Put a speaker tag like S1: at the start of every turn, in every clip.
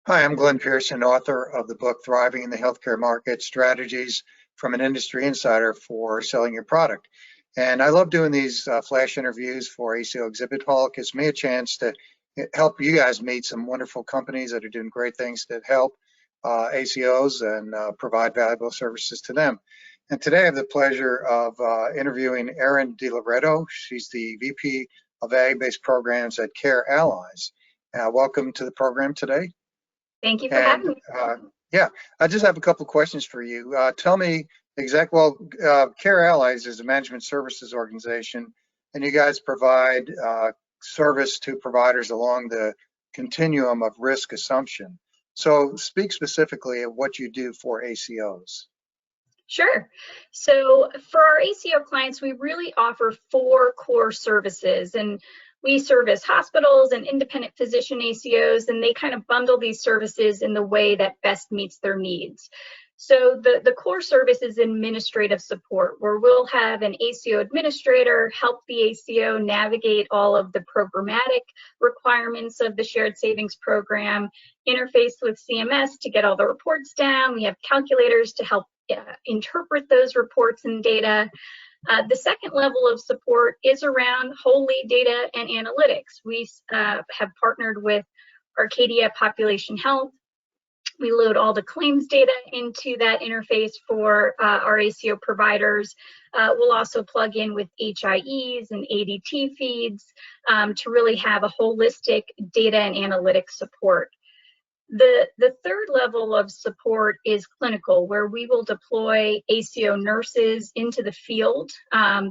S1: Hi, I'm Glenn Pearson, author of the book Thriving in the Healthcare Market: Strategies from an Industry Insider for Selling Your Product. And I love doing these flash interviews for ACO Exhibit Hall. It gives me a chance to help you guys meet some wonderful companies that are doing great things that help ACOs and provide valuable services to them. And today I have the pleasure of interviewing Erin Deloreto. She's the VP of Ag-based programs at CareAllies. Welcome to the program today.
S2: Thank you for
S1: And
S2: having me.
S1: yeah, I just have a couple of questions for you. Tell me CareAllies is a management services organization, and you guys provide service to providers along the continuum of risk assumption. So speak specifically of what you do for ACOs.
S2: Sure. So for our ACO clients, we really offer 4 core services, and we service hospitals and independent physician ACOs, and they kind of bundle these services in the way that best meets their needs. So the core service is administrative support, where we'll have an ACO administrator help the ACO navigate all of the programmatic requirements of the shared savings program, interface with CMS to get all the reports down. We have calculators to help interpret those reports and data. The second level of support is around wholly data and analytics. We have partnered with Arcadia Population Health. We load all the claims data into that interface for our ACO providers. We'll also plug in with HIEs and ADT feeds to really have a holistic data and analytics support. The third level of support is clinical, where we will deploy ACO nurses into the field.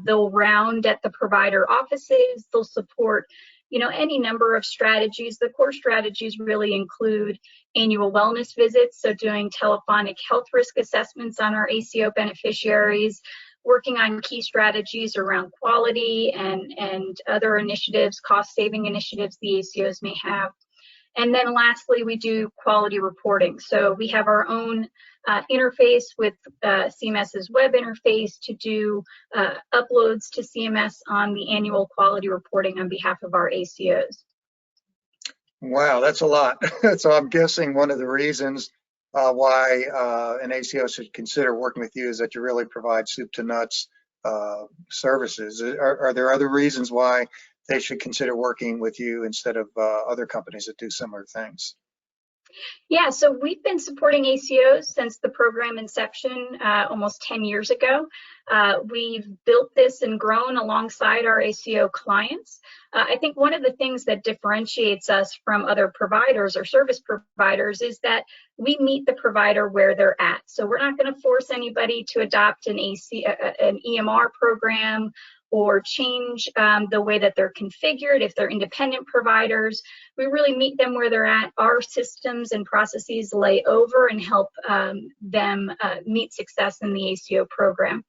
S2: They'll round at the provider offices. They'll support, any number of strategies. The core strategies really include annual wellness visits, so doing telephonic health risk assessments on our ACO beneficiaries, working on key strategies around quality and other initiatives, cost-saving initiatives the ACOs may have. And then lastly, we do quality reporting. So we have our own interface with CMS's web interface to do uploads to CMS on the annual quality reporting on behalf of our ACOs.
S1: Wow, that's a lot. So I'm guessing one of the reasons why an ACO should consider working with you is that you really provide soup to nuts services. Are there other reasons why they should consider working with you instead of other companies that do similar things?
S2: Yeah, so we've been supporting ACOs since the program inception almost 10 years ago. We've built this and grown alongside our ACO clients. I think one of the things that differentiates us from other providers or service providers is that we meet the provider where they're at. So we're not going to force anybody to adopt an EMR program or change the way that they're configured if they're independent providers. We really meet them where they're at. Our systems and processes lay over and help them meet success in the ACO program.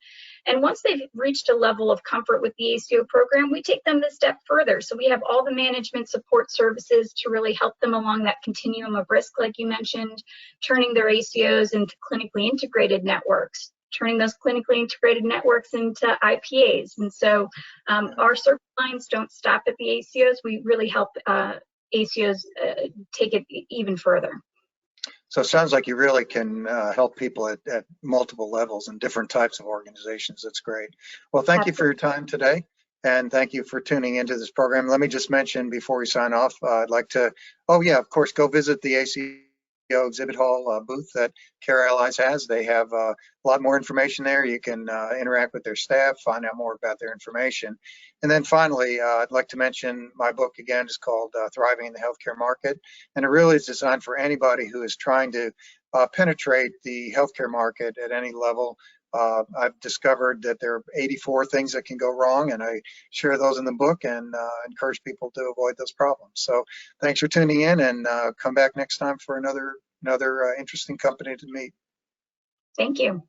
S2: And once they've reached a level of comfort with the ACO program, we take them the step further. So we have all the management support services to really help them along that continuum of risk, like you mentioned, turning their ACOs into clinically integrated networks, turning those clinically integrated networks into IPAs. And so our service lines don't stop at the ACOs. We really help ACOs take it even further.
S1: So it sounds like you really can help people at multiple levels and different types of organizations. That's great. Well, thank you for your time today, and thank you for tuning into this program. Let me just mention before we sign off, I'd like to, of course, go visit the ACO Exhibit Hall booth that CareAllies has. They have a lot more information there. You can interact with their staff, find out more about their information. And then finally, I'd like to mention my book again is called Thriving in the Healthcare Market. And it really is designed for anybody who is trying to penetrate the healthcare market at any level. I've discovered that there are 84 things that can go wrong, and I share those in the book and encourage people to avoid those problems. So thanks for tuning in, and come back next time for another interesting company to meet.
S2: Thank you.